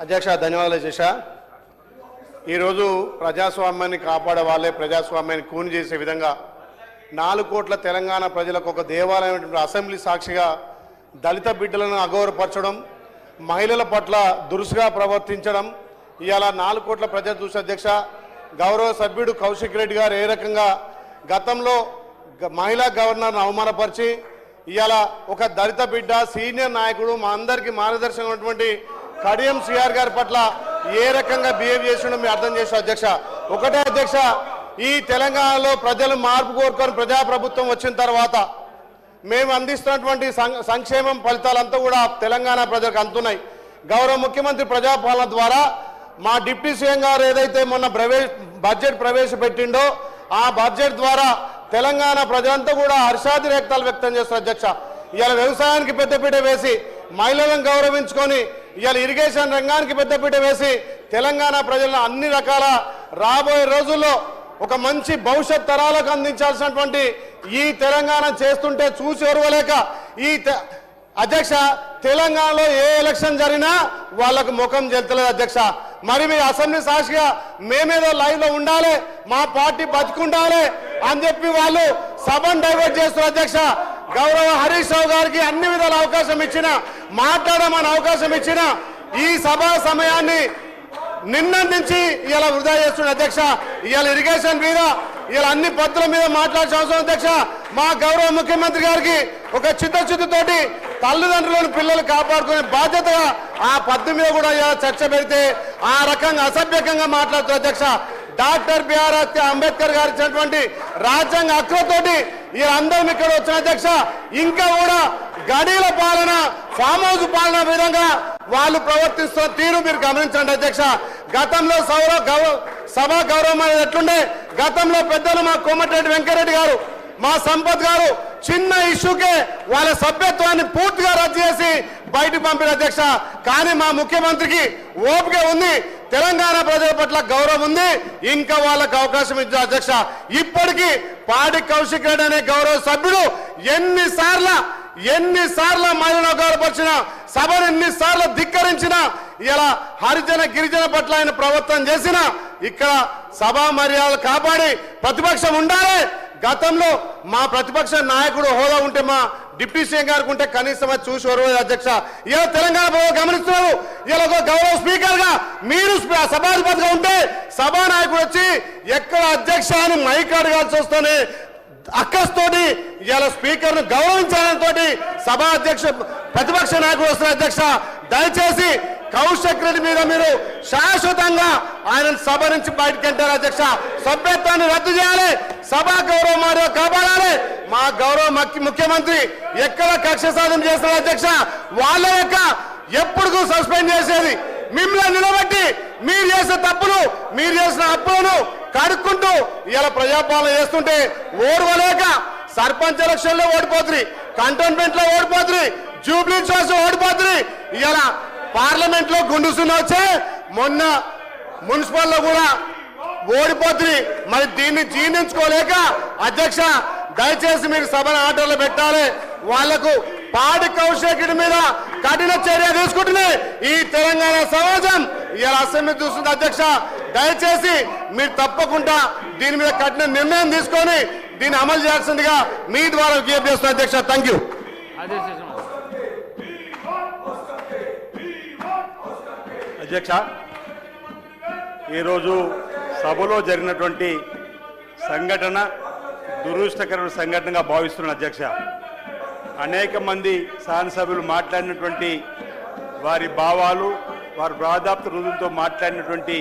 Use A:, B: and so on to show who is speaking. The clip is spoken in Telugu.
A: అధ్యక్ష ధన్యవాదాలు అధ్యక్ష. ఈరోజు ప్రజాస్వామ్యాన్ని కాపాడే వాళ్ళే ప్రజాస్వామ్యాన్ని కూని చేసే విధంగా 4 కోట్ల తెలంగాణ ప్రజలకు ఒక దేవాలయం అసెంబ్లీ సాక్షిగా దళిత బిడ్డలను అగౌరవపరచడం, మహిళల పట్ల దురుసుగా ప్రవర్తించడం ఇవాళ 4 కోట్ల ప్రజలు చూసే అధ్యక్ష. గౌరవ సభ్యుడు కౌశిక్ రెడ్డి గారు ఏ రకంగా గతంలో మహిళా గవర్నర్ను అవమానపరిచి ఇవాళ ఒక దళిత బిడ్డ సీనియర్ నాయకుడు మా అందరికీ మార్గదర్శకం ఉన్నటువంటి కడియం సిఆర్ గారి పట్ల ఏ రకంగా బిహేవ్ చేసిండో మీరు అర్థం చేసిన అధ్యక్ష. ఒకటే అధ్యక్ష, ఈ తెలంగాణలో ప్రజలు మార్పు కోరుకొని ప్రజాప్రభుత్వం వచ్చిన తర్వాత మేము అందిస్తున్నటువంటి సంక్షేమం ఫలితాలంతా కూడా తెలంగాణ ప్రజలకు అందుతున్నాయి. గౌరవ ముఖ్యమంత్రి ప్రజాపాలన ద్వారా మా డిప్యూటీ సీఎం గారు ఏదైతే మొన్న బడ్జెట్ ప్రవేశపెట్టిండో ఆ బడ్జెట్ ద్వారా తెలంగాణ ప్రజలంతా కూడా హర్షాతిరేక్తాలు వ్యక్తం చేస్తారు అధ్యక్ష. ఇవాళ వ్యవసాయానికి పెద్దపీట వేసి మహిళలను గౌరవించుకొని ఇవాళ ఇరిగేషన్ రంగానికి పెద్దపీట వేసి తెలంగాణ ప్రజలను అన్ని రకాల రాబోయే రోజుల్లో ఒక మంచి భవిష్యత్ తరాలకు అందించాల్సినటువంటి ఈ తెలంగాణ చేస్తుంటే చూసి ఓర్వలేక అధ్యక్ష తెలంగాణలో ఏ ఎలక్షన్ జరిగినా వాళ్ళకు ముఖం చెల్తలేదు అధ్యక్ష. మరి మీ అసెంబ్లీ సాక్షిగా మేమేదో లైవ్ లో ఉండాలి, మా పార్టీ బతుకుండాలి అని చెప్పి వాళ్ళు సభను డైవర్ట్ చేస్తున్నారు అధ్యక్ష. గౌరవ హరీష్ రావు గారికి అన్ని విధాల అవకాశం ఇచ్చిన, మాట్లాడమని అవకాశం ఇచ్చిన ఈ సభా సమయాన్ని నిన్న నుంచి ఇలా వృధా చేస్తున్న అధ్యక్ష. ఇవాళ ఇరిగేషన్ మీద ఇలా అన్ని పత్రుల మీద మాట్లాడాల్సిన అవసరం అధ్యక్ష. మా గౌరవ ముఖ్యమంత్రి గారికి ఒక చిత్తశుద్ధితోటి తల్లిదండ్రులను పిల్లలు కాపాడుకునే బాధ్యతగా ఆ పద్దు మీద కూడా ఇలా చర్చ పెడితే ఆ రకంగా అసభ్యకంగా మాట్లాడుతున్న అధ్యక్ష. డాక్టర్ బిఆర్ అంబేద్కర్ గారు ఇచ్చినటువంటి రాజ్యాంగ హక్కులతోటి వీళ్ళందరం ఇక్కడ వచ్చిన అధ్యక్ష. ఇంకా కూడా గడీల పాలన, ఫామ్ హౌస్ పాలన విధంగా వాళ్ళు ప్రవర్తిస్తున్న తీరు మీరు గమనించండి అధ్యక్ష. గతంలో సభా గౌరవం అనేది ఎట్లుండే, గతంలో పెద్దలు మా కోమటిరెడ్డి వెంకరెడ్డి గారు, మా సంపత్ గారు చిన్న ఇష్యూకే వాళ్ళ సభ్యత్వాన్ని పూర్తిగా రద్దు చేసి బయటకు పంపిన అధ్యక్ష. కానీ మా ముఖ్యమంత్రికి ఓపిక ఉంది, తెలంగాణ ప్రజల పట్ల గౌరవం ఉంది, ఇంకా వాళ్ళకు అవకాశం ఇచ్చారు అధ్యక్ష. ఇప్పటికీ పాడి కౌశిక్ రెడ్డి అనే గౌరవ సభ్యుడు ఎన్నిసార్లు మహిళను గౌరవపరిచిన, సభను ఎన్నిసార్లు ధిక్కరించిన, ఇలా హరిజన గిరిజన పట్ల ఆయన ప్రవర్తన చేసిన ఇక్కడ సభా మర్యాదలు కాపాడి ప్రతిపక్షం ఉండాలి. గతంలో మా ప్రతిపక్ష నాయకుడు హోదా ఉంటే మా డిప్యూటీ సీఎం గారికి ఉంటే కనీసం అది చూసి వరవలేదు అధ్యక్ష. ఇలా తెలంగాణ ప్రజలు గమనిస్తున్నారు. ఇలా ఒక గౌరవ స్పీకర్ గా మీరు సభాధిపతిగా ఉంటే సభానాయకుడు వచ్చి ఎక్కడ అధ్యక్ష అని మైక్ అడగాల్సి వస్తేనే అక్కస్తోటి ఇలా స్పీకర్ ను గౌరవించాలతో సభా అధ్యక్ష ప్రతిపక్ష నాయకుడు వస్తున్నారు అధ్యక్ష. దయచేసి కౌశిక్ రెడ్డి మీద మీరు శాశ్వతంగా ఆయన సభ నుంచి బయటకు వెళ్తారు అధ్యక్ష. సభ్యత్వాన్ని రద్దు చేయాలి, సభా గౌరవం మరియు కాపాడాలి. మా గౌరవ ముఖ్యమంత్రి ఎక్కడ కక్ష సాధన చేస్తున్నారు అధ్యక్ష. వాళ్ళ యొక్క ఎప్పుడు సస్పెండ్ చేసేది మిమ్మల్ని నిలబెట్టి మీరు చేసిన తప్పులు, మీరు చేసిన అప్పులను కడుక్కుంటూ ఇలా ప్రజాపాలన చేస్తుంటే ఓర్వలేక సర్పంచ్ ఎలక్షన్ లో ఓడిపోతుంది, కంటోన్మెంట్ లో ఓడిపోతుంది, జూబ్లీ చోస్ ఓడిపోతుంది, ఇలా పార్లమెంట్ లో గుండుసున్న వచ్చే మొన్న మున్సిపల్ లో కూడా ఓడిపోతుంది. మరి దీన్ని జీర్ణించుకోలేక అధ్యక్ష దయచేసి మీరు సభను ఆర్డర్లో పెట్టాలి. వాళ్లకు పాడి కౌశిక్ మీద కఠిన చర్య తీసుకుంటున్నాయి ఈ తెలంగాణ సమాజం. ఇలా అసెంబ్లీ చూస్తుంది అధ్యక్ష. దయచేసి మీరు తప్పకుండా దీని మీద కఠిన నిర్ణయం తీసుకొని దీన్ని అమలు చేయాల్సిందిగా మీ ద్వారా విజ్ఞప్తి చేస్తున్నారు అధ్యక్ష. థ్యాంక్ యూ
B: అధ్యక్ష. ఈరోజు సభలో జరిగినటువంటి సంఘటన దురదృష్టకరమైన సంఘటనగా భావిస్తున్నాను అధ్యక్ష. అనేక మంది శాసనసభ్యులు మాట్లాడినటువంటి వారి భావాలు, వారి ప్రాధాప్త రుజువులతో మాట్లాడినటువంటి